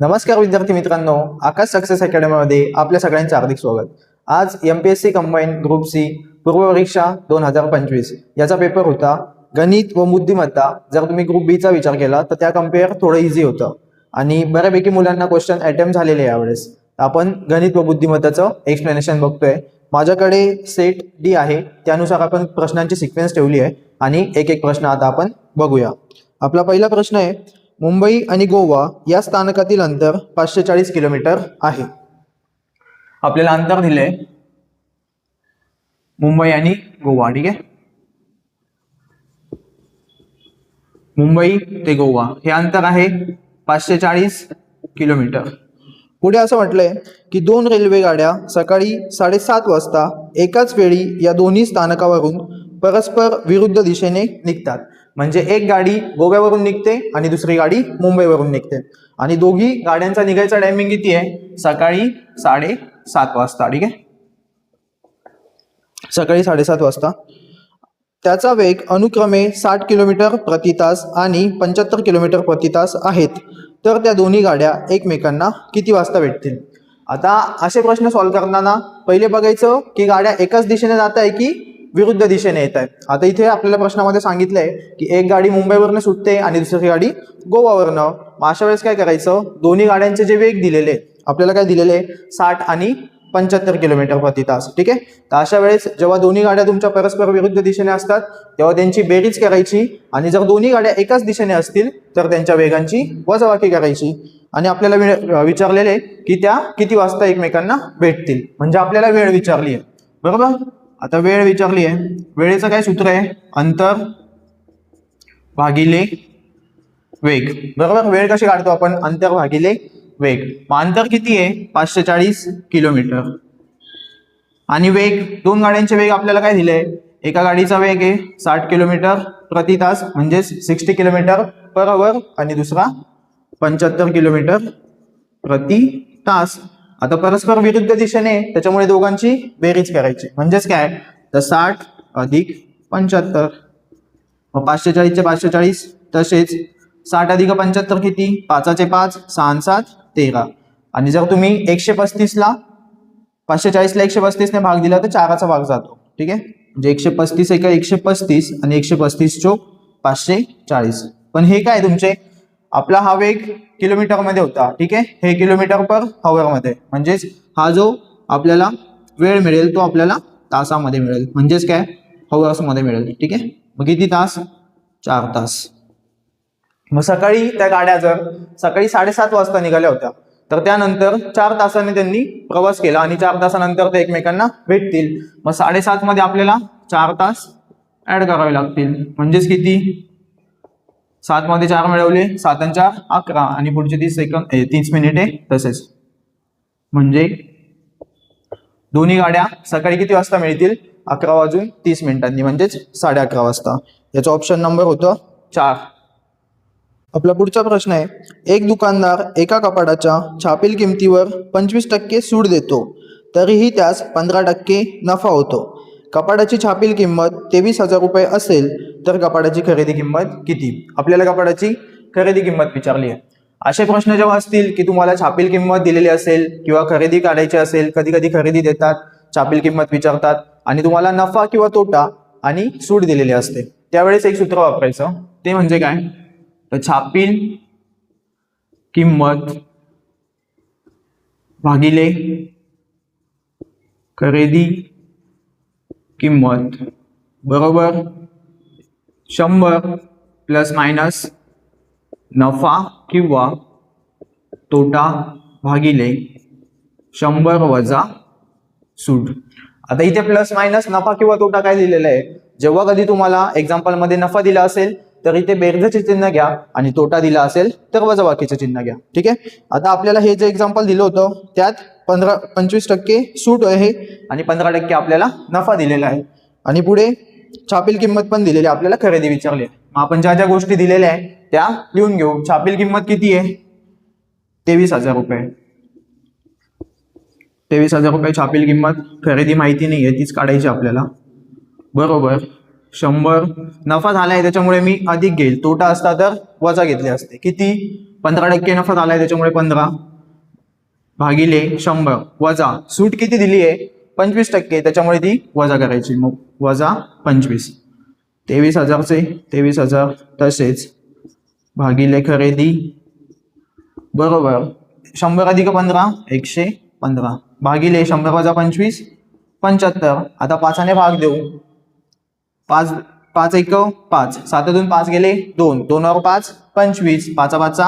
नमस्कार विद्यार्थी मित्रांनो, आकाश सक्सेस अकॅडमीमध्ये आपल्या सगळ्यांचे हार्दिक स्वागत। आज MPSC कंबाईन ग्रुप सी पूर्व परीक्षा 2025 याचा पेपर होता। गणित व बुद्धिमत्ता जर तुम्ही ग्रुप बी चा विचार केला तर त्या कंपेअर थोडं इझी होतं आणि बऱ्यापैकी मुलांना क्वेश्चन अटेम्प्ट झालेले यावेळेस। आपण गणित व बुद्धिमत्ताचं एक्सप्लेनेशन बघतोय। माझ्याकडे सेट डी आहे, त्यानुसार आपण प्रश्नांची सिक्वेन्स ठेवली आहे आणि एक एक प्रश्न आता आपण बघूया। आपला पहिला प्रश्न आहे, मुंबई आणि गोवा या स्थानकातील अंतर 540 किलोमीटर आहे। आपल्याला अंतर दिले मुंबई आणि गोवा, ठीक आहे। मुंबई ते गोवा हे अंतर आहे 540 किलोमीटर। पुढे असं म्हटलंय की दोन रेल्वे गाड्या सकाळी 7:30 वाजता एकाच वेळी या दोन्ही स्थानकावरून परस्पर विरुद्ध दिशेने निघतात। म्हणजे एक गाडी गोव्यावरून निघते आणि दुसरी गाडी मुंबईवरून निघते आणि दोघी गाड्यांचा निघायचा टायमिंग किती आहे? सकाळी 7:30 वाजता, ठीक आहे। सकाळी 7:30 वाजता। त्याचा वेग अनुक्रमे 60 किलोमीटर प्रति तास आणि 75 किलोमीटर प्रति तास आहेत। तर त्या दोन्ही गाड्या एकमेकांना किती वाजता भेटतील? आता असे प्रश्न सॉल्व्ह करताना पहिले बघायचं की गाड्या एकाच दिशेने जात आहे की विरुद्ध दिशेने येत आहे। आता इथे आपल्याला प्रश्नामध्ये सांगितलंय की एक गाडी मुंबईवरून सुटते आणि दुसरी गाडी गोवावरनं। अशा वेळेस काय करायचं, दोन्ही गाड्यांचे जे वेग दिलेले आपल्याला काय दिलेले 60 आणि 75 किलोमीटर प्रति तास, ठीक आहे। तर अशा वेळेस जेव्हा दोन्ही गाड्या तुमच्या परस्पर विरुद्ध दिशेने असतात तेव्हा त्यांची बेरीज करायची आणि जर दोन्ही गाड्या एकाच दिशेने असतील तर त्यांच्या वेगांची वजाबाकी करायची आणि आपल्याला विचारलेले की त्या किती वाजता एकमेकांना भेटतील, म्हणजे आपल्याला वेळ विचारली आहे, बरोबर। आता वेळ विचारली आहे, वेळेचं काय सूत्र आहे? अंतर भागिले वेग, बरोबर। वेळ कशी काढतो आपण? अंतर भागिले वेग। अंतर किती आहे? 540 किलोमीटर आणि वेग, दोन गाड्यांचे वेग आपल्याला काय दिले? एका गाडीचा वेग आहे 60 किलोमीटर प्रति तास म्हणजे 60 किलोमीटर पर आवर आणि दुसरा 75 किलोमीटर प्रति तास। आता परस्पर विरुद्ध दिशेने त्याच्यामुळे दोघांची बेरीज करायची, म्हणजेच काय तर 60 अधिक 75। मग 540 चे 540 तसेच 60 अधिक 75 किती? 5 चे 5 6 7 13 आणि जर तुम्ही 135 ला 540 ला 135 ने भाग दिला तर 4 चा भाग जातो, ठीक आहे। म्हणजे 135 एका 135 आणि 135 चोक 540। पण हे काय तुमचे आपला हा वेग किलोमीटर मध्ये होता, ठीक आहे। हे किलोमीटर पर आवर मध्ये, म्हणजेच हा जो आपल्याला वेळ मिळेल तो आपल्याला तासामध्ये मिळेल, म्हणजेच काय आवर्स मध्ये मिळेल, ठीक आहे। मग किती तास? 4 तास। मग सकाळी त्या गाड्या जर सकाळी 7:30 वाजता निघाल्या होत्या तर त्यानंतर 4 तासांनी त्यांनी प्रवास केला आणि 4 तासानंतर ते एकमेकांना भेटतील। मग 7:30 मध्ये आपल्याला 4 तास ऍड करावे लागतील, म्हणजेच किती? 7 मध्ये 4 मिळवले, 7 आणि 4 11 आणि पुढचे 30 मिनिटे तसेच। म्हणजे दोन्ही गाड्या सकाळी किती वाजता मिळतील? 11:30 म्हणजेच 11:30 वाजता। याचा ऑप्शन नंबर होतं 4। आपला पुढचा प्रश्न आहे, एक दुकानदार एका कपाटाच्या छापील किमतीवर 25% सूट देतो तरीही त्यास 15% नफा होतो। कपाटाची छापील किंमत 23,000 रुपये असेल तर कपाटाची खरेदी किंमत किती? आपल्याला कपाटाची खरेदी किंमत विचारली आहे। असे प्रश्न जेव्हा असतील की तुम्हाला छापील किंमत दिलेली असेल किंवा खरेदी काढायची असेल, कधी कधी खरेदी देतात, छापील किंमत विचारतात आणि तुम्हाला नफा किंवा तोटा आणि सूट दिलेली असते, त्यावेळेस एक सूत्र वापरायचं, ते म्हणजे काय तर छापील किंमत भागिले खरेदी किंमत बरोबर 100 प्लस मायनस नफा किंवा तोटा भागिले 100 वजा सूट। आता इथे प्लस मायनस नफा किंवा तोटा काय दिलेला आहे? जेव्हा कधी तुम्हाला एक्झाम्पल मध्ये नफा दिला असेल तर इथे बेरजेचे चिन्ह घ्या आणि तोटा दिला असेल तर वजाबाकीचे चिन्ह घ्या, ठीक आहे। आता आपल्याला हे जे एक्झाम्पल दिलं होतं त्यात 25% सूट आहे आणि 15% आपल्याला नफा दिलेला आहे आणि पुढे छापील किंमत पण दिलेली आहे, आपल्याला खरेदी विचारली आहे। मग आपण ज्या ज्या गोष्टी दिलेल्या आहेत त्या लिहून घेऊ। छापील किंमत किती आहे? 23,000 रुपये। 23,000 रुपये छापील किंमत। खरेदी माहिती नाही आहे, तीच काढायची आपल्याला, बरोबर। 100 नफा झालाय त्याच्यामुळे मी अधिक घेईल, तोटा असता तर वजा घेतले असते. किती? 15% नफा झालाय त्याच्यामुळे 15 भागिले 100 वजा सूट किती दिली आहे? 25%, त्याच्यामुळे ती वजा करायची. मग वजा 25, 23,000चे 23,000 तसेच भागिले खरेदी बरोबर 100 अधिक 15 115 भागिले 100 वजा 25 75. आता 5ने भाग देऊ. 5 5 1 5, 7 5 गेले 2, 2 और 5 25, 5 5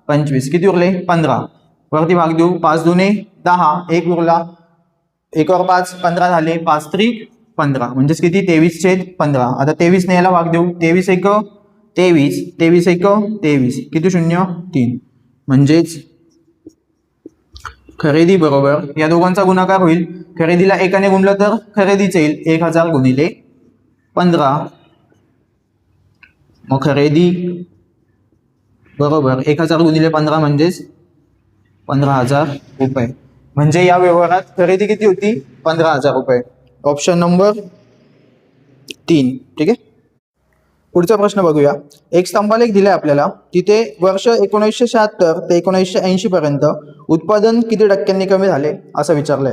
25, किती उरले? 15. वरती भाग देऊ. 5 2 10, 1 उरला, 1 और 5 15 झाले, 5 3 15 म्हणजेच किती? 23/15. आता 23 ने याला भाग देऊ. 23 1 23, 23 1 23, किती? 0 3. म्हणजेच खरेदी बरोबर या दोघांचा गुणाकार होईल. खरेदीला 1ने गुणलं तर खरेदीच येईल 1000 गुणिले 15. मग खरेदी बरोबर 1000 गुणिले 15 म्हणजेच 15,000 रुपये. म्हणजे या व्यवहारात खरेदी किती होती? 15,000 रुपये. Option number 3. ठीक आहे. पुढचा प्रश्न बघूया. एक स्तंभालेख दिलाय आपल्याला. तिथे वर्ष 1976 ते 1980 पर्यंत उत्पादन किती टक्क्यांनी कमी झाले असं विचारलंय.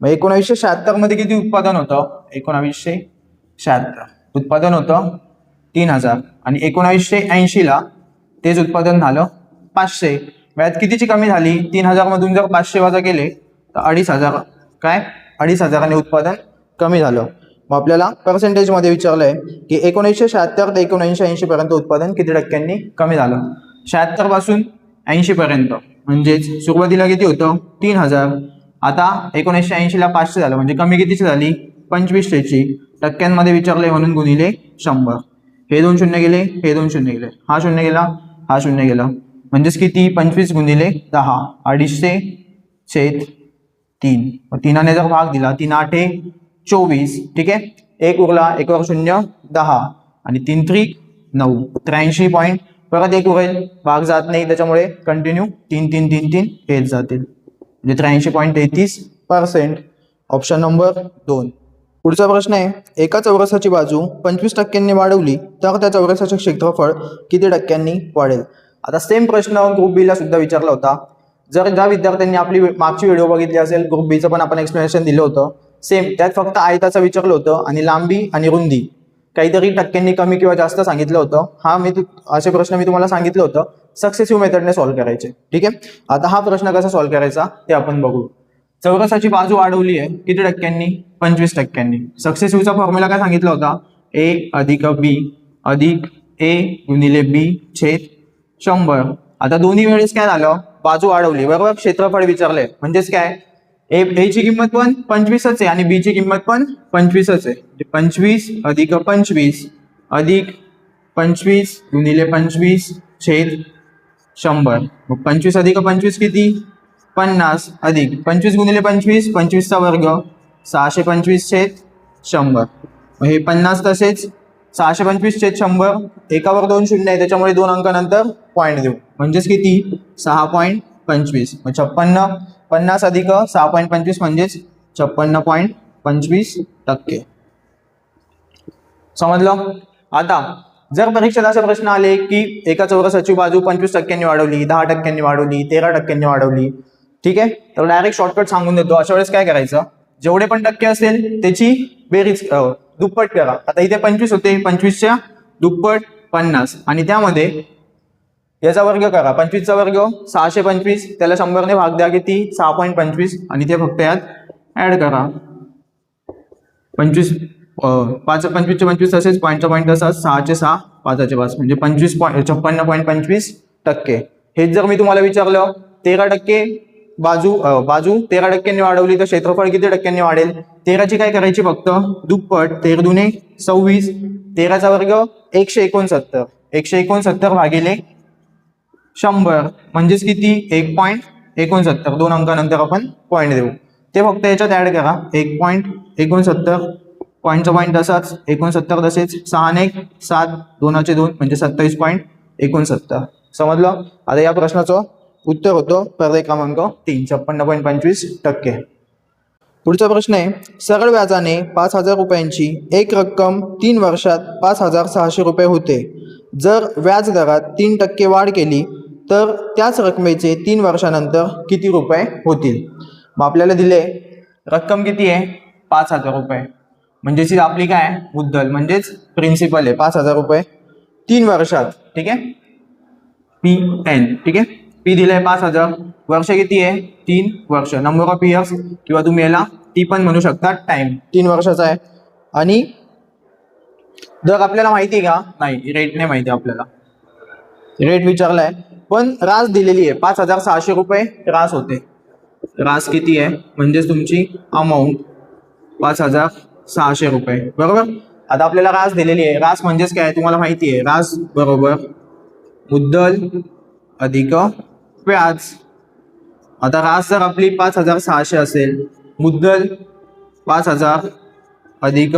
मग 1976 मध्ये किती उत्पादन होतं? 1976 उत्पादन होतं 3000 आणि 1980 ला तेच उत्पादन झालं 500. व्याज कितीची कमी झाली? 3000 मधून जर 500 वजा केले तर 2500. काय? 2500 उत्पादन कमी झालं. मग आपल्याला पर्सेंटेजमध्ये विचारलंय की 1976 ते 1980 पर्यंत उत्पादन किती टक्क्यांनी कमी झालं. 76 पासून 80 पर्यंत म्हणजेच सुरुवातीला किती होतं? 3000. आता 1980 ला 500 झालं म्हणजे कमी कितीची झाली? 25%ची. टक्क्यांमध्ये विचारलंय म्हणून गुणिले 100. हे 2 शून्य गेले, हे 2 शून्य गेले, हा शून्य गेला, हा शून्य गेला, म्हणजेच किती? 25 गुणिले 10, 250/3. 3ने जर भाग दिला 3 8 24. ठीक आहे. 1 उरला, 1 वर 0 10 आणि 3 3 9, 83 पॉईंट. परत 1 उरेल, भाग जात नाही त्याच्यामुळे कंटिन्यू 3 3 3 3 हेच जातील म्हणजे 83.33%. Option number 2. पुढचा प्रश्न आहे. एका चौरसाची बाजू 25% वाढवली तर त्या चौरसाचे क्षेत्रफळ किती टक्क्यांनी वाढेल? आता सेम प्रश्न ग्रुप बी ला सुद्धा विचारला होता. जर ज्या विद्यार्थ्यांनी आपली मागची व्हिडिओ बघितली असेल, ग्रुप बीचं पण आपण एक्सप्लेनेशन दिलं होतं. सेम त्यात फक्त आयताचं विचारलं होतं आणि लांबी आणि रुंदी काहीतरी टक्क्यांनी कमी किंवा जास्त सांगितलं होतं. असे प्रश्न मी तुम्हाला सांगितलं होतं सक्सेसिव्ह मेथडने सॉल्व्ह करायचे. ठीक आहे. आता हा प्रश्न कसा सॉल्व्ह करायचा ते आपण बघू. चौरसाची बाजू वाढवली आहे किती टक्क्यांनी? 25%. सक्सेसिव्हचा फॉर्म्युला काय सांगितला होता? A अधिक B अधिक A गुणिले B छेद 100. आता दोन्ही वेळेस काय झालं? बाजू वाढवली बरोबर. क्षेत्रफळ विचारले म्हणजेच काय? A ची किंमत पण 25च आहे आणि B ची किंमत पण 25च आहे. 25 अधिक 25 अधिक 25 गुणिले 25 छेद 100. मग 25 अधिक 25 किती? 50 अधिक 25 गुणिले 25 25चा वर्ग 625/100. हे 50 तसेच 625/100. एकावर 2 शून्य आहे त्याच्यामुळे 2 अंकानंतर पॉईंट देऊ म्हणजेच किती? 6.25. मग 56 50 अधिक 6.25 म्हणजेच 56.25%. समजलं? आता जर परीक्षेत असे प्रश्न आले की एका चौरसाची बाजू 25% वाढवली, 10% वाढवली, 13% वाढवली, ठीक आहे, तर डायरेक्ट शॉर्टकट सांगून देतो. अशा वेळेस काय करायचं? जेवढे पण टक्के असेल त्याची बेरीज दुप्पट करा. आता इथे 25 होते, 25च्या दुप्पट 50 आणि त्यामध्ये याचा वर्ग करा. 25चा वर्ग 625, त्याला 100 ने भाग द्या किती? 6.25 आणि ते फक्त यात ऍड करा. 25 25चे 25 तसेच पॉईंटचा पॉईंट तसाच 6चे 6 5चे 5 म्हणजे 56.25%. हेच जर मी तुम्हाला विचारलं 13% बाजू 13% वाढवली तर क्षेत्रफळ किती टक्क्यांनी वाढेल? 13ची काय करायची? फक्त दुप्पट. 13 दुने 26, 13चा वर्ग 169, 169 भागिले 100 म्हणजेच किती? 1.69. 2 अंकानंतर आपण पॉईंट देऊ. ते फक्त याच्यात ऍड करा. 1.69 पॉईंटचा पॉईंट तसाच 69 तसेच 6 ने 7 2चे 2 म्हणजे 27.69. समजलं? आता या प्रश्नाचं उत्तर होतं पर्याय क्रमांक 3, 56.25%. पुढचा प्रश्न आहे, सरळ व्याजाने 5,000 रुपयांची एक रक्कम 3 वर्षात 5,600 रुपये होते. जर व्याज दरात 3% वाढ केली तर त्याच रकमेचे 3 वर्षानंतर किती रुपये होतील? मग आपल्याला दिले रक्कम किती आहे? 5,000 रुपये. म्हणजेच आपली काय मुद्दल म्हणजेच प्रिन्सिपल आहे 5,000 रुपये 3 वर्षात. ठीक आहे, PN. ठीक आहे, P दिलंय 5,000, वर्ष किती आहे? 3 वर्ष. नंबर ऑफ इयर्स किंवा तुम्ही याला टी पण म्हणू शकता, टाइम 3 वर्षाचा आहे. आणि दर आपल्याला माहिती आहे का? नाही, रेट नाही माहिती आपल्याला. रेट विचारलाय पण रास दिलेली आहे 5,600 रुपये रास होते. रास किती आहे म्हणजेच तुमची अमाऊंट 5,600 रुपये. बरोबर. आता आपल्याला रास दिलेली आहे. रास म्हणजेच काय तुम्हाला माहिती आहे. रास बरोबर मुद्दल अधिक व्याज. आता रास जर आपली 5,600 असेल, मुद्दल 5,000 अधिक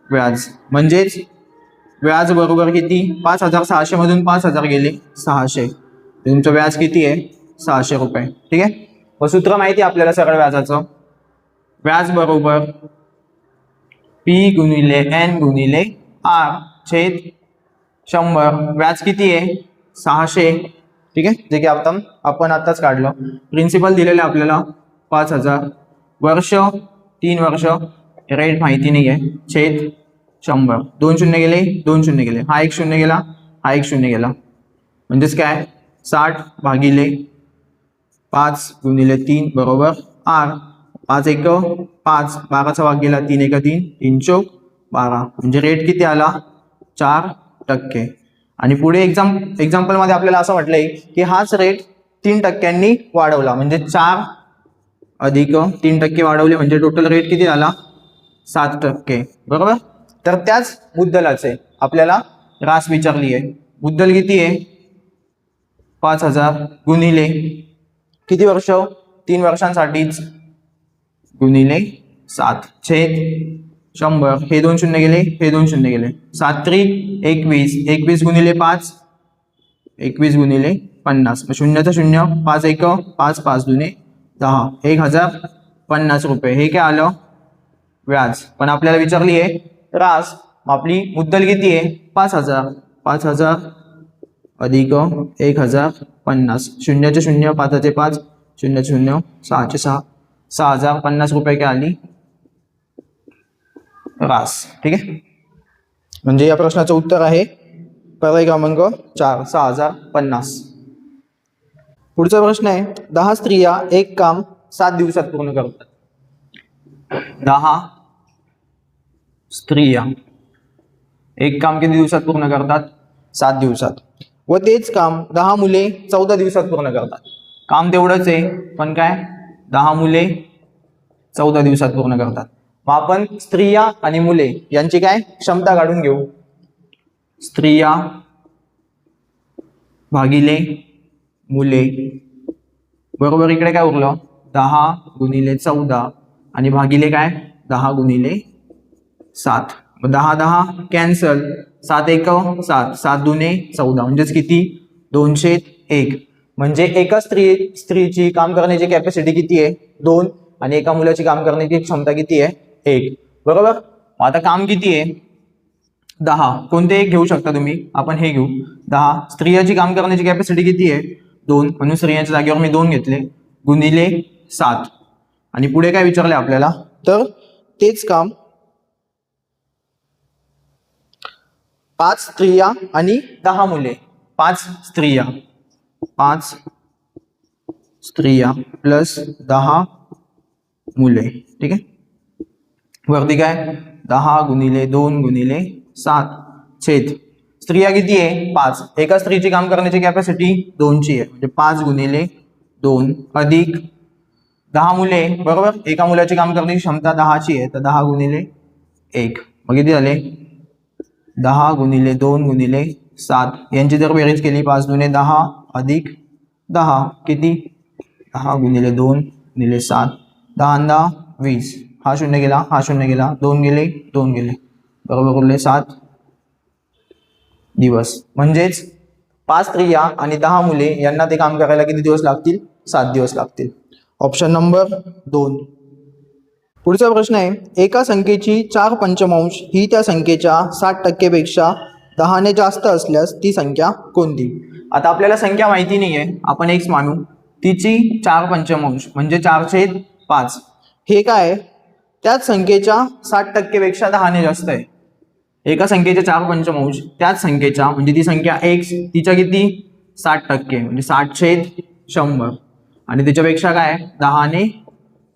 व्याज म्हणजेच व्याज बरोबर किती? 5,600 मधून 5,000 गेले 600. तुमचं व्याज किती आहे? 600 रुपये. ठीक आहे, मग सूत्र माहिती आहे आपल्याला सरळ व्याजाचं. व्याज बरोबर P गुणिले N गुणिले R छेद 100. व्याज किती आहे? 600. ठीक आहे, जे की आपण आताच काढलं. प्रिन्सिपल दिलेलं आहे आपल्याला 5,000, वर्ष 3 वर्ष, रेट माहिती नाही आहे, छेद 100. 2 शून्य गेले, 2 शून्य गेले, हा एक शून्य गेला, हा एक शून्य गेला. म्हणजेच काय 60 भागिले 5 गुणिले 3 बरोबर R. 5 एक 5, 12चा भाग गेला, 3 एक 3, 3 चौक 12. म्हणजे रेट किती आला? 4%. आणि पुढे एक्झाम्पल मध्ये आपल्याला असं म्हटलंय की हाच रेट 3% वाढवला, म्हणजे 4 अधिक 3% वाढवले म्हणजे टोटल रेट किती झाला? 7%. बरोबर. तर त्याच मुद्दलाचे आपल्याला रास विचारली आहे. मुद्दल किती आहे? 5,000 गुणिले किती वर्ष? 3 वर्षांसाठीच, गुणिले 7 छेद 100. हे 2 शून्य गेले, हे 2 शून्य गेले, 7 त्रिक 21, 21 गुणिले 5, 21 गुणिले 50. शून्याचं शून्य, 5 एक 5, 5 दुने 10, 1,050 रुपये. हे काय आलं? व्याज. पण आपल्याला विचारली आहे रास. आपली मुद्दल किती आहे? 5,000. 5,000 अधिक 1,050. शून्याचे शून्य, 5चे 5, शून्याचे शून्य, 6चे 6, 6,050 रुपये काय आली? रास. ठीक आहे, म्हणजे या प्रश्नाचं उत्तर आहे पर्याय क्रमांक 4, 6,050. पुढचा प्रश्न आहे, 10 स्त्रिया एक काम 7 दिवसात पूर्ण करतात. 10 स्त्रिया एक काम किती दिवसात पूर्ण करतात? 7 दिवसात. व तेच काम 10 मुले 14 दिवसात पूर्ण करतात. काम तेवढंच आहे पण काय 10 मुले 14 दिवसात पूर्ण करतात. मग आपण स्त्रिया आणि मुले यांची काय क्षमता काढून घेऊ. स्त्रिया भागिले मुले बरोबर इकडे काय उरलं? 10 गुणिले 14 आणि भागिले काय 10 गुणिले 7. 10 10 कॅन्सल, 7 एक 7, 7 दुने 14 म्हणजेच किती? 201. म्हणजे एका स्त्रीची काम करण्याची कॅपॅसिटी किती आहे? 2. आणि एका मुलाची काम करण्याची क्षमता किती आहे? 1. बरोबर. आता काम किती आहे? 10. कोणते एक घेऊ शकता तुम्ही, आपण हे घेऊ. 10 स्त्रियाची काम करण्याची कॅपॅसिटी किती आहे? 2. म्हणून स्त्रियांच्या जागेवर मी 2 घेतले, गुणिले 7. आणि पुढे काय विचारले आपल्याला? तर तेच काम 5 स्त्रिया आणि 10 मुले. 5 स्त्रिया प्लस 10 मुले. ठीक आहे, वरती काय 10 गुणिले 2 गुणिले 7 छेद स्त्रिया किती आहे? 5. एका स्त्रीची काम करण्याची कॅपॅसिटी 2ची आहे, म्हणजे 5 गुणिले 2 अधिक 10 मुले. बरोबर. एका मुलाची काम करण्याची क्षमता 10ची आहे, तर 10 गुणिले 1. मग किती झाले? 10 गुणिले 2 गुणिले 7. यांची जर बेरीज केली 5 दुने 10 अधिक 10 किती? 10 गुणिले 2 गुणिले 7, 10 10 20. हा शून्य गेला, हा शून्य गेला, 2 गेले, 2 गेले, बरोबर उरले 7 दिवस. म्हणजेच 5 स्त्रिया आणि 10 मुले यांना ते काम करायला किती दिवस लागतील? 7 दिवस लागतील. Option number 2. पुढचा प्रश्न आहे, एका संख्येची 4 पंचमांश ही त्या संख्येच्या 60% पेक्षा 10ने जास्त असल्यास ती संख्या कोणती? आता आपल्याला संख्या माहिती नाही आहे, आपण x मानू, तिची 4 पंचमांश म्हणजे 4/5 हे काय आहे? त्याच संख्येच्या 60% पेक्षा 10ने जास्त आहे. एका संख्येच्या 4 पंचमांश त्याच संख्येच्या म्हणजे ती संख्या x तिच्या किती 60% म्हणजे 60/100 आणि त्याच्यापेक्षा काय 10ने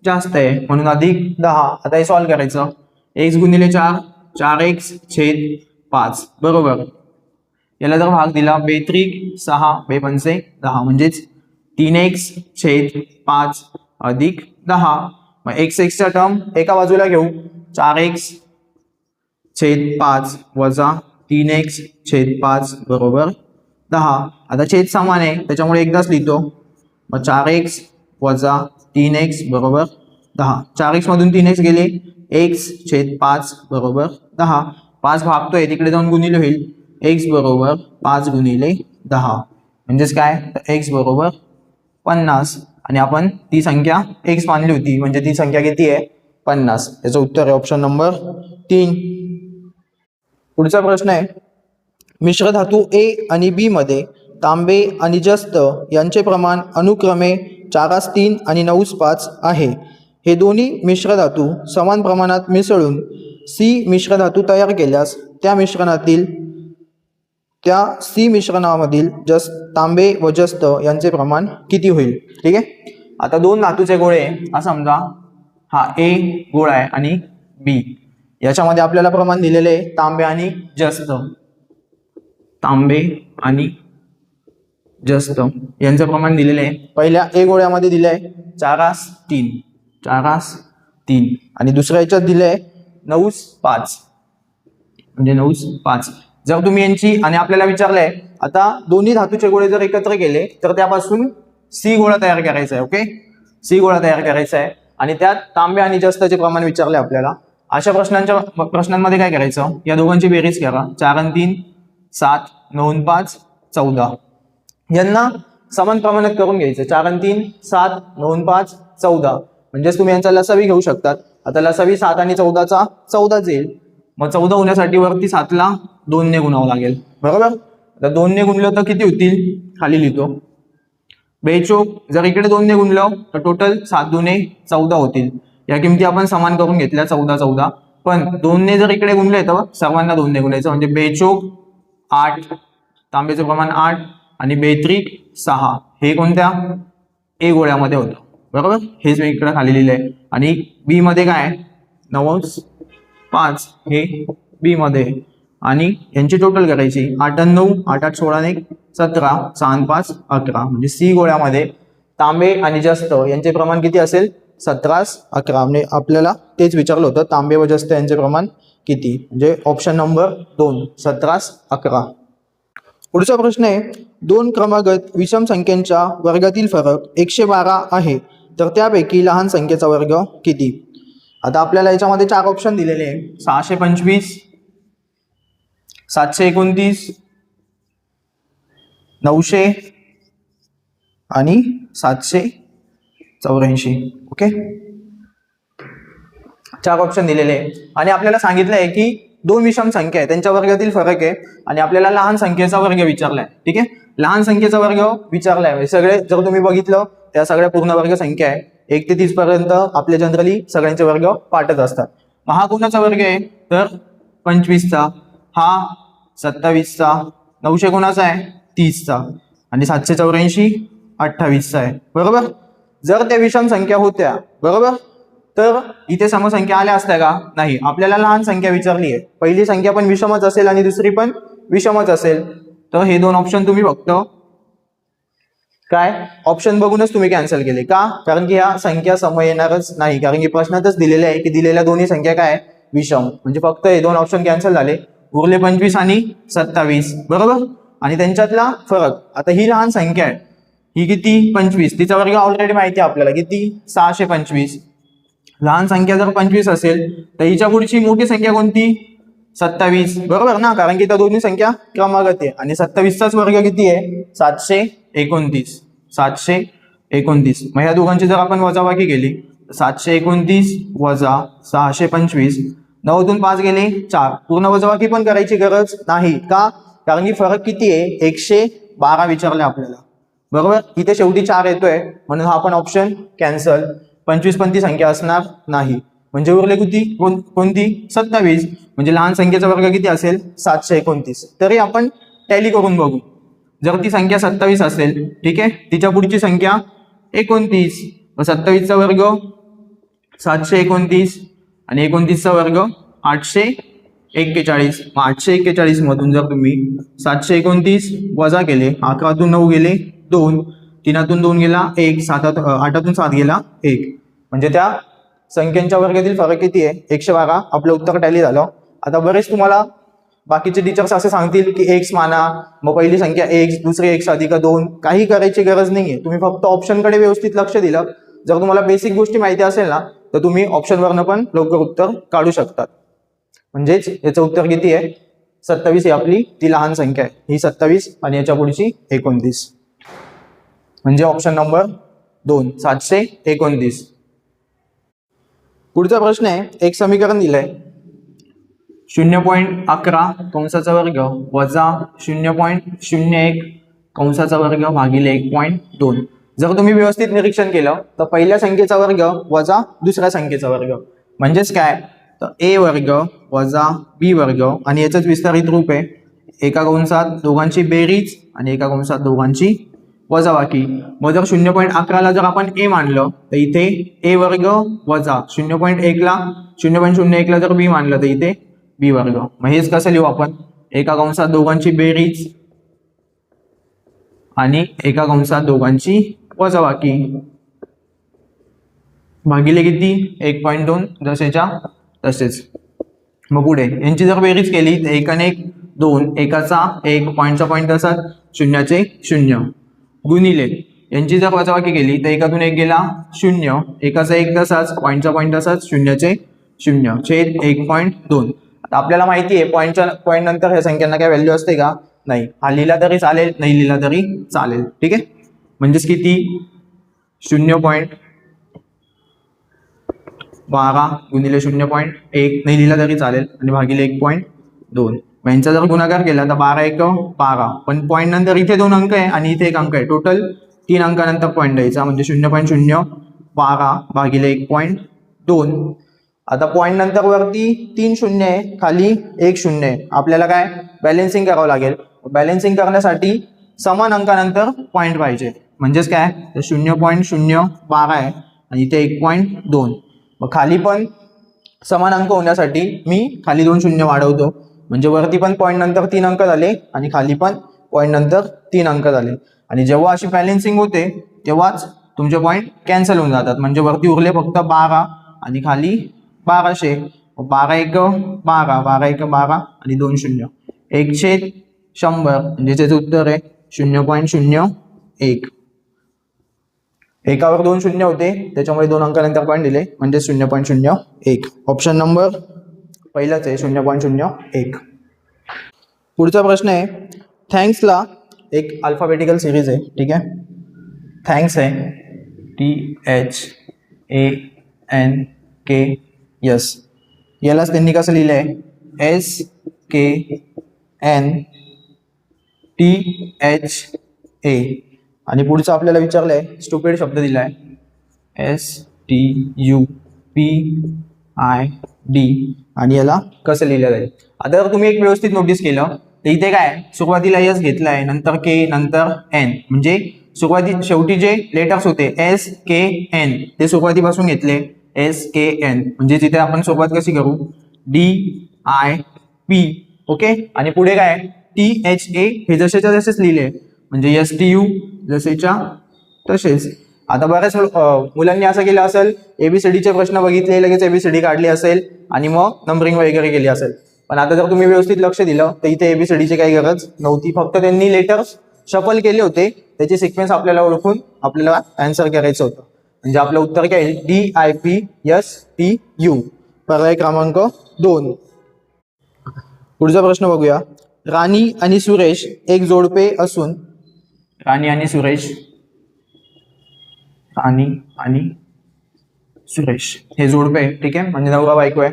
जास्त आहे म्हणून अधिक 10. आता हे सॉल्व्ह करायचं. x गुणिले 4 4x/5 बरोबर. याला जर भाग दिला 2 6 2 10 म्हणजेच 3x/5 अधिक 10. मग x चा टर्म एका बाजूला घेऊ 4x/5 वजा 3x/5 बरोबर 10. आता छेद समान आहे त्याच्यामुळे एकदाच लिहितो. मग 4x वजा 3x बरोबर 10. 4x मधून 3x गेले x/5 बरोबर 10. 5 भागतोय तिकडे जाऊन गुणिले होईल x बरोबर 5 गुणिले 10 म्हणजेच काय x बरोबर 50 आणि आपण ती संख्या x मानली होती म्हणजे ती संख्या किती आहे 50. याचं उत्तर आहे ऑप्शन नंबर 3. पुढचा प्रश्न आहे, मिश्र धातू A आणि B मध्ये तांबे आणि जस्त यांचे प्रमाण अनुक्रमे 4:3 आणि 9:5 आहे. हे दोन्ही मिश्र धातू समान प्रमाणात मिसळून C मिश्र धातू तयार केल्यास त्या मिश्रणामधील तांबे व जस्त यांचे प्रमाण किती होईल? ठीक आहे. आता दोन धातूचे गोळे हा समजा हा A गोळा आहे आणि B. याच्यामध्ये आपल्याला प्रमाण दिलेले आहे तांबे आणि जस्त. तांबे आणि जस्त यांचं प्रमाण दिलेले आहे. पहिल्या A गोळ्यामध्ये दिले आहे 4:3 आणि दुसऱ्या याच्यात दिले आहे 9:5 म्हणजे 9:5. जर तुम्ही यांची आणि आपल्याला विचारलंय आता दोन्ही धातूचे गोळे जर एकत्र केले तर त्यापासून C गोळा तयार करायचा आहे. ओके, C गोळा तयार करायचा आहे आणि त्यात तांबे आणि जस्ताचे प्रमाण विचारले आपल्याला. अशा प्रश्नांमध्ये काय करायचं, या दोघांची बेरीज करा. 4 आणि 3 7 9 आणि 5 14. यांना समान प्रमाणात करून घ्यायचं. 4 आणि 3 7 9 आणि 5 14 म्हणजेच तुम्ही यांचा लसावी घेऊ शकतात. आता लसावी 7 आणि 14चा 14 येईल. मग 14 होण्यासाठी वरती 7ला 2 ने गुणावं लागेल बरोबर. आता 2 ने गुणलं तर किती होतील खाली लिहितो. बेचोक जर इकडे 2 ने गुणलं तर टोटल 7 दुने 14 होतील. या किमती आपण समान करून घेतल्या 14 14. पण 2 ने जर इकडे गुणले तर सर्वांना 2 ने गुणायचं म्हणजे बेचोक 8, तांबेचं प्रमाण 8 आणि बेत्रिक 6 हे कोणत्या A गोळ्यामध्ये होतं बरोबर. हेच मी इकडे खाली लिहिलंय. आणि B मध्ये काय 9:5 हे B मध्ये आणि यांची टोटल करायची 8 आणि 9 8 8 16 आणि 17 6 आणि 5 11 म्हणजे C गोळ्यामध्ये तांबे आणि जस्त यांचे प्रमाण किती असेल 17 11. म्हणजे आपल्याला तेच विचारलं होतं तांबे व जस्त यांचे प्रमाण किती म्हणजे ऑप्शन नंबर 2 17 11. पुढचा प्रश्न आहे, 2 क्रमागत विषम संख्यांच्या वर्गातील फरक 112 आहे तर त्यापैकी लहान संख्येचा वर्ग किती? आता आपल्याला याच्यामध्ये 4 ऑप्शन दिलेले आहे. 625 729 900 आणि 784. ओके, 4 ऑप्शन दिलेले आहे आणि आपल्याला सांगितलं आहे की 2 विषम संख्या आहे त्यांच्या वर्गातील फरक आहे आणि आपल्याला लहान संख्येचा वर्ग विचारलाय. ठीक आहे, लहान संख्येचा वर्ग विचारलाय. सगळे जर तुम्ही बघितलं त्या सगळ्या पूर्ण वर्ग संख्या आहे 1 ते 30 पर्यंत आपले जनरली सगळ्यांचे वर्ग पाठच असतात. मग हा कोणाचा वर्ग आहे तर 25चा, हा 27चा, 900 कोणाचा आहे 30चा आणि 784 28चा आहे बरोबर. जर त्या विषम संख्या होत्या बरोबर तर इथे समसंख्या आल्या असत्या का? नाही. आपल्याला लहान संख्या विचारली आहे. पहिली संख्या पण विषमच असेल आणि दुसरी पण विषमच असेल तर हे 2 ऑप्शन तुम्ही फक्त काय ऑप्शन बघूनच तुम्ही कॅन्सल केले का? कारण की ह्या संख्या सम येणारच नाही. कारण की प्रश्नातच दिलेले आहे की दिलेल्या दोन्ही संख्या काय विषम म्हणजे फक्त हे 2 ऑप्शन कॅन्सल झाले. उरले 25 आणि 27 बरोबर. आणि त्यांच्यातला फरक आता ही लहान संख्या आहे ही किती 25 तिचा वर्ग ऑलरेडी माहिती आहे आपल्याला किती 625. लहान संख्या जर 25 असेल तर हिच्या पुढची मोठी संख्या कोणती 27 बरोबर ना. कारण की त्या दोन्ही संख्या क्रमागत आहे आणि 27चाच वर्ग किती आहे 729. 729. मग ह्या दोघांची जर आपण वजाबाकी केली 729 वजा 625, 9तून 5 गेले 4, पूर्ण वजाबाकी पण करायची गरज नाही का, कारण की फरक किती आहे, 112 विचारले आपल्याला, बरोबर. इथे शेवटी 4 येतोय म्हणून हा पण ऑप्शन कॅन्सल. 25 पण ती संख्या असणार नाही, म्हणजे उरले किती, कोणती, 27. म्हणजे लहान संख्येचा वर्ग किती असेल, 729. तरी आपण टॅली करून बघू. जर ती संख्या 27 असेल, ठीक आहे, तिच्या पुढची संख्या 29, 27चा वर्ग 729 आणि 29चा वर्ग 841. 841 मधून जर तुम्ही 729 वजा केले, 11तून 9 गेले 2, 3तून 2 गेला 1, 8तून 7 गेला 1, म्हणजे त्या संख्यांच्या वर्गातील फरक किती आहे, 112. आपलं उत्तर टॅली झालं. आता बरेच तुम्हाला बाकीचे टीचर्स असे सांगतील की एक्स माना, मग पहिली संख्या एक्स, दुसरी एक्स अधिक 2, काही करायची गरज नाहीये. तुम्ही फक्त ऑप्शनकडे व्यवस्थित लक्ष दिलं, जर तुम्हाला बेसिक गोष्टी माहिती असेल ना, तर तुम्ही ऑप्शनवरनं पण लवकर उत्तर काढू शकतात. म्हणजेच याचं उत्तर किती आहे, 27 ही आपली ती लहान संख्या आहे, ही 27 आणि याच्या पुढची 29, म्हणजे ऑप्शन नंबर 2 729. पुढचा प्रश्न आहे, एक समीकरण दिलंय 0.11 कंसाचा वर्ग वजा 0.01 कंसाचा वर्ग भागिले 1.2. जर तुम्ही व्यवस्थित निरीक्षण केलं तर पहिल्या संख्येचा वर्ग वजा दुसऱ्या संख्येचा वर्ग, म्हणजेच काय, तर ए वर्ग वजा बी वर्ग, आणि याचंच विस्तारित रूप आहे, एका कंसात दोघांची बेरीज आणि एका कंसात दोघांची वजाबाकी. मग जर 0.11 जर आपण ए मानलं तर इथे ए वर्ग वजा 0.01 ला जर बी मानलं तर इथे बी वर्ग. मग हेच कसं लिहू आपण, एका कंसात दोघांची बेरीज आणि एका कंसात दोघांची वजाबाकी भागिले किती, 1.2, जसेच्या तसेच. मग पुढे यांची जर बेरीज केली तर 1 आणि 1 2, एकाचा 1, पॉईंटचा पॉईंट तसाच, शून्याचे 0, गुणिले यांची जर वजाबाकी केली तर 1तून 1 गेला 0, एकाचा 1 तसाच, पॉईंटचा पॉईंट तसाच, शून्याचे 0 छेद 1.2. आता आपल्याला माहिती आहे पॉईंट नंतर ह्या संख्यांना काय व्हॅल्यू असते का, नाही. हा लिहिला तरी चालेल, नाही लिहिला तरी चालेल, ठीक आहे. म्हणजेच किती, 0.12 गुणिले 0.1, नाही लिहिला तरी चालेल, आणि भागिले 1.2. यांचा जर गुणाकार केला तर 12 1 12, पण पॉईंट नंतर इथे 2 अंक आहे आणि इथे 1 अंक आहे, टोटल 3 अंकानंतर पॉईंट द्यायचा, म्हणजे 0.012 भागिले 1.2. आता पॉईंट नंतर वरती 3 शून्य आहे, खाली 1 शून्य आहे, आपल्याला काय बॅलेन्सिंग करावं लागेल. बॅलेन्सिंग करण्यासाठी समान अंकानंतर पॉईंट पाहिजे, म्हणजेच काय, 0.012 आहे आणि इथे 1.2. मग खाली पण समान अंक होण्यासाठी मी खाली 2 शून्य वाढवतो, म्हणजे वरती पण पॉईंट नंतर 3 अंक झाले आणि खाली पण पॉईंट नंतर 3 अंक झाले. आणि जेव्हा अशी बॅलेन्सिंग होते तेव्हाच तुमचे पॉईंट कॅन्सल होऊन जातात, म्हणजे वरती उरले फक्त 12 आणि खाली 1200. 12 1 12, 12 1 12 आणि 2 शून्य, 1/100, म्हणजे त्याचं उत्तर आहे 0.01. एकावर 2 शून्य होते त्याच्यामुळे 2 अंकानंतर पॉईंट दिले, म्हणजे 0.01. ऑप्शन नंबर पहिलाच आहे 0.01. पुढचा प्रश्न आहे, थँक्सला एक अल्फाबेटिकल सिरीज आहे, ठीक आहे. थँक्स आहे THANKS, यालाच त्यांनी कसं लिहिलं आहे, SKNTHA. आणि पुढचं आपल्याला विचारलं आहे, स्टुपिड शब्द दिला आहे, STUPID, आणि याला कसं लिहिलं जाईल. आता जर तुम्ही एक व्यवस्थित नोटीस केलं तर इथे काय, सुरुवातीला एस घेतला आहे, नंतर के, नंतर एन, म्हणजे शेवटी जे लेटर्स होते SKN ते सुरुवातीपासून घेतले SKN, म्हणजे तिथे आपण सुरुवात कशी करू, DIP, ओके. आणि पुढे काय THA, हे जसेच्या तसेच लिहिले, म्हणजे STU जसेच्या तसेच. आता बऱ्याच मुलांनी असं केलं असेल, ABCDचे प्रश्न बघितले, लगेच ABCD काढली असेल आणि मग नंबरिंग वगैरे केली असेल. पण आता जर तुम्ही व्यवस्थित लक्ष दिलं तर इथे ABCDची काही गरज नव्हती, फक्त त्यांनी लेटर्स शफल केले होते, त्याचे सिक्वेन्स आपल्याला ओळखून आपल्याला आन्सर करायचं होतं. म्हणजे आपलं उत्तर काय येईल, DIPSTU, पर्याय क्रमांक 2. पुढचा प्रश्न बघूया, राणी आणि सुरेश एक जोडपे असून, राणी आणि सुरेश हे जोडपे आहे, ठीक आहे, म्हणजे नवरा बायको आहे.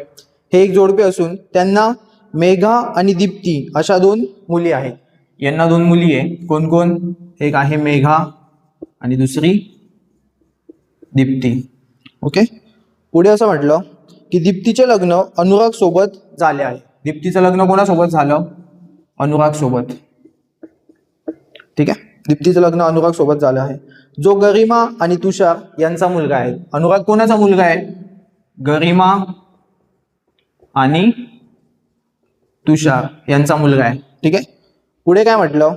हे एक जोडपे असून त्यांना मेघा आणि दीप्ती अशा 2 मुली आहेत. यांना 2 मुली आहे. कोण कोण? एक आहे मेघा आणि दुसरी दीप्ती. ओके. पुढे असं म्हटलं की दीप्तीचे लग्न अनुराग सोबत झाले आहे. दीप्तीचं लग्न कोणासोबत झालं? अनुराग सोबत. ठीक आहे, दीप्तीचं लग्न अनुराग सोबत झालं आहे. जो गरिमा आणि तुषार यांचा मुलगा आहे. अनुराग कोणाचा मुलगा आहे? गरिमा आणि तुषार यांचा मुलगा आहे. ठीक आहे. पुढे काय म्हटलं?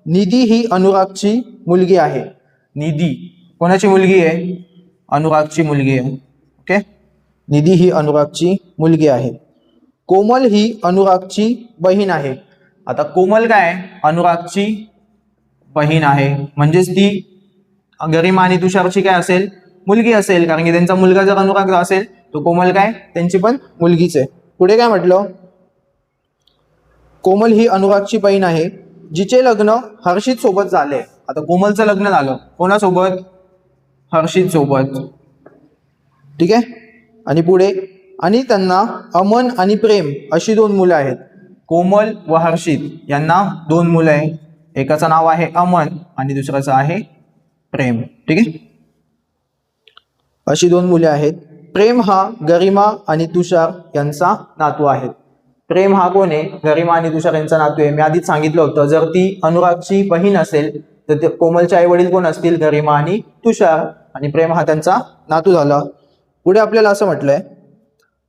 निधी ही अनुरागची मुलगी आहे. निधी कोणाची मुलगी आहे? अनुरागची मुलगी आहे. ओके. निधी ही अनुरागची मुलगी आहे. कोमल ही अनुरागची बहीण आहे. आता कोमल काय? अनुरागची बहीण आहे, म्हणजेच ती गरिमा आणि तुषारची काय असेल? मुलगी असेल, कारण की त्यांचा मुलगा जर अनुराग असेल तो कोमल काय? त्यांची पण मुलगीच आहे. पुढे काय म्हटलं? कोमल ही अनुरागची बहीण आहे जिचे लग्न हर्षित सोबत झाले. आता कोमलचं लग्न झालं कोणासोबत? हर्षित सोबत. ठीक आहे. आणि पुढे आणि त्यांना अमन आणि प्रेम अशी 2 मुलं आहेत. कोमल व हर्षित यांना 2 मुलं आहे. एकाचं नाव आहे अमन आणि दुसऱ्याचं आहे प्रेम. ठीक आहे. अशी 2 मुले आहेत. प्रेम हा गरिमा आणि तुषार यांचा नातू आहे. प्रेम हा कोण आहे? गरिमा आणि तुषार यांचा नातू आहे. मी आधीच सांगितलं होतं, जर ती अनुरागची बहीण असेल तर ते कोमलचे आई वडील कोण असतील? गरिमा आणि तुषार, आणि प्रेम हा त्यांचा नातू झाला. पुढे आपल्याला असं म्हटलंय,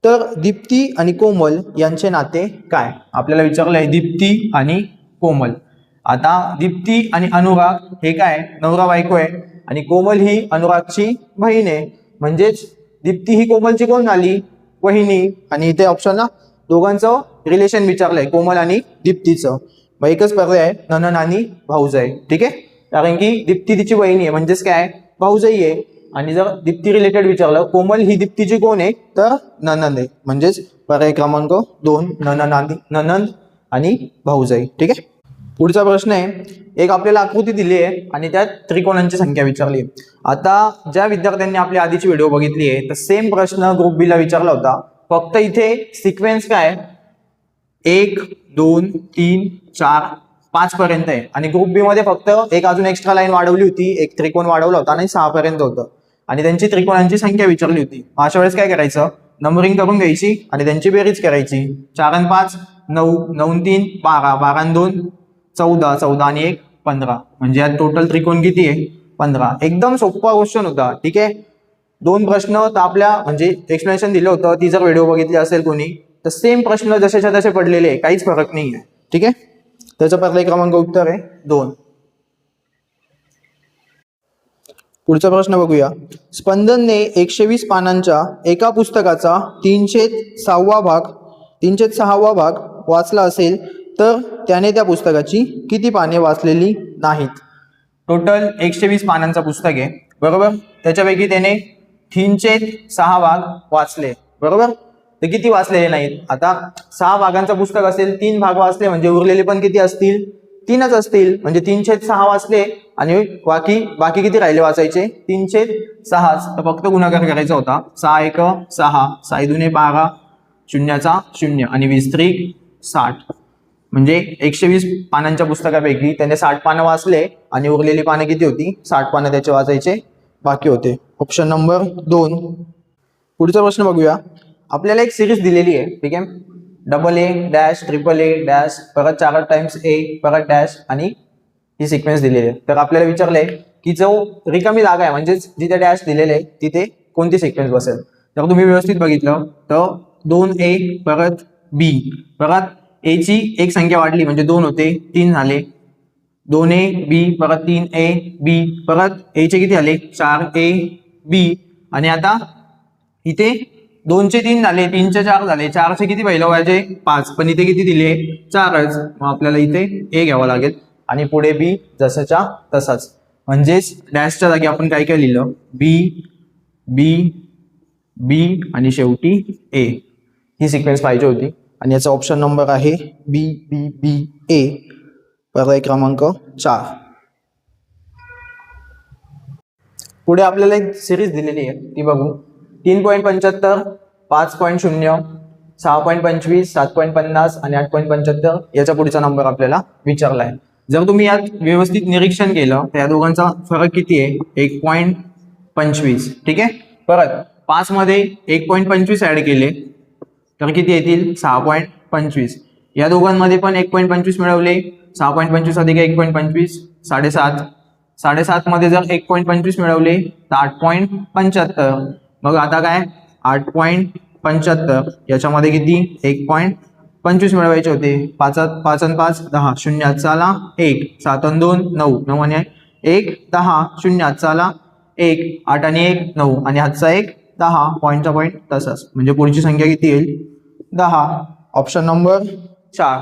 तर दीप्ती आणि कोमल यांचे नाते काय? आपल्याला विचारलंय दीप्ती आणि कोमल. आता दीप्ती आणि अनुराग हे काय? नवरा बायको आहे, आणि कोमल ही अनुरागची बहीण आहे, म्हणजेच दीप्ती ही कोमलची कोण झाली? वहिनी. आणि इथे ऑप्शन दोघांचं रिलेशन विचारलंय, कोमल आणि दीप्तीचं. मग एकच पर्याय आहे, नणंद आणि भाऊजाई. ठीक आहे, कारण की दीप्ती तिची बहिणी आहे, म्हणजेच काय? भाऊजाई आहे. आणि जर दीप्ती रिलेटेड विचारलं, कोमल ही दीप्तीची कोण आहे? तर नणंद आहे, म्हणजेच पर्याय क्रमांक 2 नणंद आणि भाऊजाई. ठीक आहे. पुढचा प्रश्न आहे, एक आपल्याला आकृती दिली आहे आणि त्यात त्रिकोणांची संख्या विचारली आहे. आता ज्या विद्यार्थ्यांनी आपली आधीची व्हिडिओ बघितली आहे तर सेम प्रश्न ग्रुप बी ला विचारला होता. फक्त इथे सिक्वेन्स काय? 1 2 3 4 5 पर्यंत आहे, आणि ग्रुप बी मध्ये फक्त एक अजून एक्स्ट्रा लाईन वाढवली होती, एक त्रिकोण वाढवला होता आणि 6 पर्यंत होतं, आणि त्यांची त्रिकोणांची संख्या विचारली होती. अशा वेळेस काय करायचं? नंबरिंग करून घ्यायची आणि त्यांची बेरीज करायची. 4 आणि 5 9, 9 आणि 3 12, 12 आणि 2 14, 14 आणि 1 15, म्हणजे यात टोटल त्रिकोण किती आहे? 15. एकदम सोपा क्वेश्चन होता. ठीक आहे. 2 प्रश्न तर आपल्या म्हणजे एक्सप्लेनेशन दिलं होतं, ती जर व्हिडिओ बघितली असेल कोणी तर सेम प्रश्न जसेच्या तसे पडलेले आहे, काहीच फरक नाही आहे. ठीक आहे. त्याचा पर्याय क्रमांक उत्तर आहे 2. पुढचा प्रश्न बघूया. स्पंदनने 120 पानांच्या एका पुस्तकाचा 306वा भाग वाचला असेल तर त्याने त्या पुस्तकाची किती पाने वाचलेली नाहीत? टोटल 120 पानांचं पुस्तक आहे, बरोबर. त्याच्यापैकी त्याने 306 भाग वाचले, बरोबर. तर किती वाचलेले नाहीत? आता 6 भागांचं पुस्तक असेल, 3 भाग वाचले म्हणजे उरलेले पण किती असतील? 3च असतील, म्हणजे 306 वाचले आणि बाकी किती राहिले वाचायचे? 306. तर फक्त गुणाकार करायचा होता. 6 1 6, 6 2 12, 0चा 0 आणि 20 3 60. म्हणजे 120 पानांच्या पुस्तकापैकी त्याने 60 पानं वाचले आणि उरलेली पानं किती होती? 60 पानं त्याचे वाचायचे बाकी होते. Option number 2. पुढचा प्रश्न बघूया. आपल्याला एक सिरीज दिलेली आहे, ठीक आहे. AA डॅश AAA डॅश परत 4 टाइम्स A परत डॅश आणि ही सिक्वेन्स दिलेली आहे. तर आपल्याला विचारलंय की जो रिकामी जागा आहे म्हणजेच जिथे डॅश दिलेले आहे तिथे कोणती सिक्वेन्स बसेल? तर तुम्ही व्यवस्थित बघितलं तर 2A परत B परत A ची एक संख्या वाढली म्हणजे 2 होते, 3 झाले. 2A B परत 3A B परत A चे किती झाले? 4A B. आणि आता इथे 2 चे 3 झाले, 3 चे 4 झाले, 4 चे किती पहिलं व्हायचे? 5. पण इथे किती दिले? 4च. मग आपल्याला इथे A घ्यावं लागेल आणि पुढे B जसंच्या तसाच. म्हणजेच डॅशच्या जागी आपण काय काय लिहिलं? B B B आणि शेवटी A. ही सिक्वेन्स पाहिजे होती आणि याचा ऑप्शन नंबर आहे B B B A. पर्याय क्रमांक 4. पुढे आपल्याला एक सिरीज दिलेली आहे ती बघू. 3.75, 5.0, 6.25, 7.50 आणि 8.75 याचा पुढचा नंबर आपल्याला विचारला आहे. जर तुम्ही यात व्यवस्थित निरीक्षण केलं तर या दोघांचा फरक किती आहे? 1.25. ठीक आहे. परत 5 मध्ये 1.25 ऍड केले तर किती येतील? 6.25. या दोघांमध्ये पण 1.25 मिळवले. 6.25 अधिक 1.25 7.5. 7.5 मध्ये जर 1.25 मिळवले तर 8.75. मग आता काय? 8.75 याच्यामध्ये किती? 1.25 मिळवायचे होते. 5 आणि 5 10, 0 हातचा आला 1, 7 आणि 2 9, 9 आणि 1 10, 0 हातचा आला 1, 8 आणि 1 9 आणि हातचा 1 10. पॉईंटचा पॉईंट तसाच, म्हणजे पुढची संख्या किती येईल? 10. Option number 4.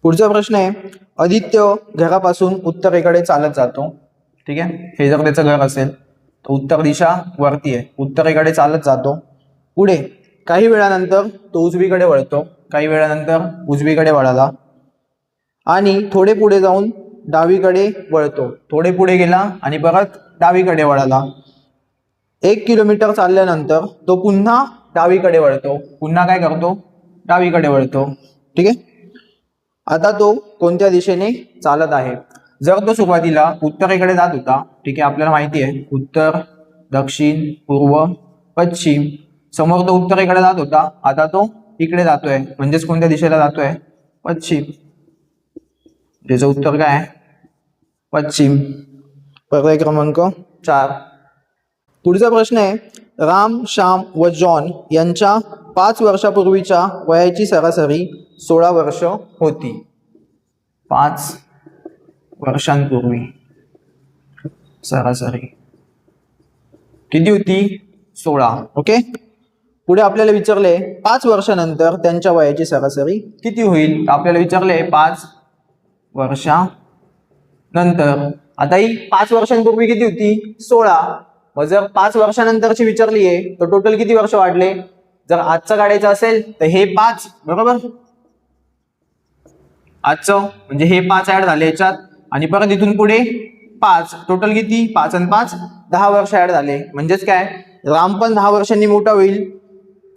पुढचा प्रश्न आहे, आदित्य घरापासून उत्तरेकडे चालत जातो. ठीक आहे. हे जर त्याचं घर असेल तर उत्तर दिशा वरती आहे, उत्तरेकडे चालत जातो. पुढे काही वेळानंतर तो उजवीकडे वळतो. काही वेळानंतर उजवीकडे वळाला आणि थोडे पुढे जाऊन डावीकडे वळतो. थोडे पुढे गेला आणि परत डावीकडे वळाला. 1 किलोमीटर चालल्यानंतर तो पुन्हा डावीकडे वळतो. पुन्हा काय करतो? डावीकडे वळतो. ठीक आहे. आता तो कोणत्या दिशेने चालत आहे? जर तो सुरुवातीला उत्तरेकडे जात होता, ठीक आहे, आपल्याला माहिती आहे उत्तर, दक्षिण, पूर्व, पश्चिम. समोर तो उत्तरेकडे जात होता, आता तो इकडे जातोय, म्हणजेच कोणत्या दिशेला जातोय? पश्चिम. त्याचं उत्तर काय आहे? पश्चिम. पर्याय क्रमांक 4. पुढचा प्रश्न आहे, राम, श्याम व जॉन यांच्या 5 वर्षापूर्वीच्या वयाची सरासरी 16 वर्ष होती. 5 वर्षांपूर्वी सरासरी किती होती? 16. ओके. पुढे आपल्याला विचारले 5 वर्षानंतर त्यांच्या वयाची सरासरी किती होईल? आपल्याला विचारले 5 वर्षानंतर. आता ही 5 वर्षांपूर्वी किती होती? 16. मग जर 5 वर्षानंतरची विचारली आहे तर टोटल किती वर्ष वाढले? जर आजचं काढायचं असेल तर हे 5, बरोबर, आजचं म्हणजे हे 5 ऍड झाले याच्यात आणि परत इथून पुढे 5. टोटल किती? 5 आणि 5 10 वर्ष ऍड झाले. म्हणजेच काय? राम पण 10 वर्षांनी मोठा होईल.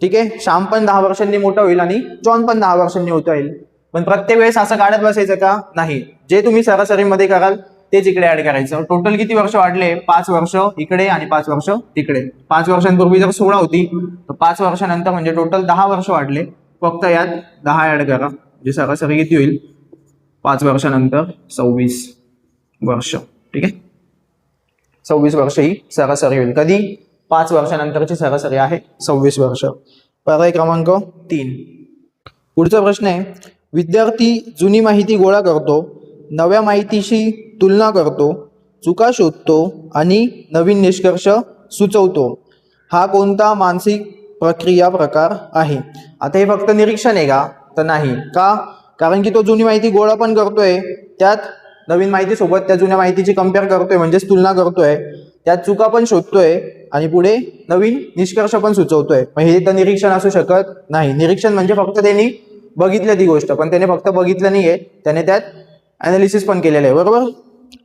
ठीक आहे. श्याम पण 10 वर्षांनी मोठा होईल आणि जॉन पण 10 वर्षांनी मोठा होईल. पण प्रत्येक वेळेस असं काढत बसायचं का? नाही. जे तुम्ही सरासरीमध्ये कराल तेच इकडे ऍड करायचं. टोटल किती वर्ष वाढले? 5 वर्ष इकडे आणि 5 वर्ष तिकडे. 5 वर्षांपूर्वी जर 16 होती तर 5 वर्षानंतर म्हणजे टोटल 10 वर्ष वाढले. फक्त यात 10 ऍड करा, जे सरासरी किती होईल? 5 वर्षानंतर 26 वर्ष. ठीक आहे. 26 वर्ष ही सरासरी होईल. कधी? 5 वर्षानंतरची सरासरी आहे 26 वर्ष. पर्याय क्रमांक 3. पुढचा प्रश्न आहे, विद्यार्थी जुनी माहिती गोळा करतो, नव्या माहितीशी तुलना करतो, चुका शोधतो आणि नवीन निष्कर्ष सुचवतो. हा कोणता मानसिक प्रक्रिया प्रकार आहे? आता हे फक्त निरीक्षण आहे का? तर नाही. का? कारण की तो जुनी माहिती गोळा पण करतोय, त्यात नवीन माहिती सोबत त्या जुन्या माहितीची कम्पेअर करतोय, म्हणजेच तुलना करतोय, त्यात चुका पण शोधतोय आणि पुढे नवीन निष्कर्ष पण सुचवतोय. मग हे तर निरीक्षण असू शकत नाही. निरीक्षण म्हणजे फक्त त्यांनी बघितलं ती गोष्ट, पण त्याने फक्त बघितलं नाहीये, त्याने त्यात अनालिसिस पण केलेलं आहे. बरोबर.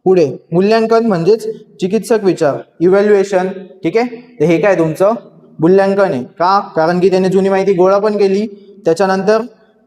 पुढे मूल्यांकन म्हणजेच चिकित्सक विचार, इव्हॅल्युएशन. ठीक आहे. तर हे काय? तुमचं मूल्यांकन आहे. का? कारण की त्याने जुनी माहिती गोळा पण केली, त्याच्यानंतर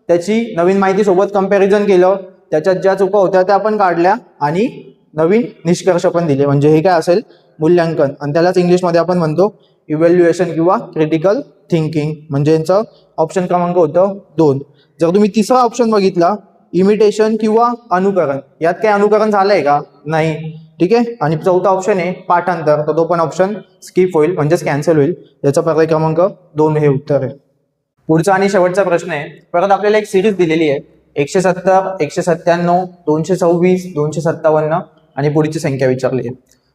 त्याची नवीन माहिती सोबत कंपॅरिझन केलं, त्याच्यात ज्या चुका होत्या त्या पण काढल्या आणि नवीन निष्कर्ष पण दिले, म्हणजे हे काय असेल? मूल्यांकन. आणि त्यालाच इंग्लिशमध्ये आपण म्हणतो इव्हॅल्युएशन किंवा क्रिटिकल थिंकिंग. म्हणजे यांचं ऑप्शन क्रमांक होतं 2. जर तुम्ही तिसरा ऑप्शन बघितला, इमिटेशन किंवा अनुकरण, यात काय अनुकरण झालंय का? नाही. ठीक आहे. आणि चौथा ऑप्शन आहे पाठांतर, तर तो पण ऑप्शन स्किप होईल, म्हणजेच कॅन्सल होईल. याचा पर्याय क्रमांक 2 हे उत्तर आहे. पुढचा आणि शेवटचा प्रश्न आहे, परत आपल्याला एक सिरीज दिलेली आहे, 170, 197, 226, 257 आणि पुढची संख्या विचारली आहे.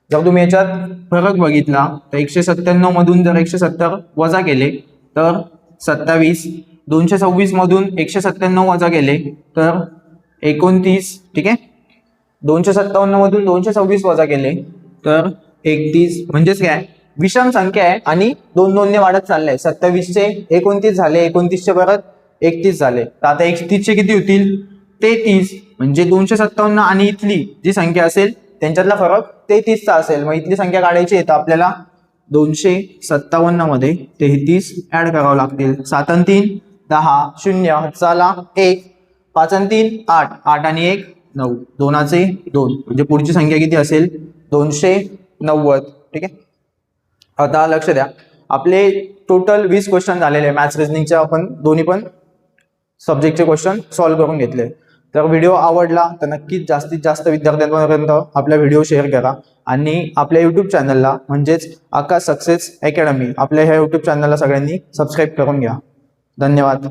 जर तुम्ही याच्यात फरक बघितला तर 197 मधून जर 170 वजा केले तर 27, 226 मधून 197 वजा केले तर 29. ठीक आहे. 257 मधून 226 वजा केले तर 31. म्हणजेच काय? विषम संख्या आहे आणि 2 ने वाढत चाललंय. 27 चे 29 झाले, 29 चे परत 31 झाले, तर आता 31 चे किती होतील? 33. म्हणजे 257 आणि इथली जी संख्या असेल त्यांच्यातला फरक 33चा असेल. मग इथली संख्या काढायची आहे तर आपल्याला 257 मध्ये 33 ऍड करावं लागतील. 7 आणि 3 10, 0 चला 1, 5 आणि 3 8, 8 आणि 1 9, 2चे 2 म्हणजे पुढची संख्या किती असेल 290. ठीक आहे. आता लक्ष द्या, आपले टोटल 20 क्वेश्चन झालेले मॅथ्स रिझनिंगचे, आपण दोन्ही पण सब्जेक्टचे क्वेश्चन सॉल्व्ह करून घेतले. तर व्हिडिओ आवडला तर नक्कीच जास्तीत जास्त विद्यार्थ्यांपर्यंत आपला व्हिडिओ शेअर करा आणि आपल्या यूट्यूब चॅनलला म्हणजेच आकाश सक्सेस अकॅडमी आपल्या ह्या यूट्यूब चॅनलला सगळ्यांनी सबस्क्राईब करून घ्या. धन्यवाद.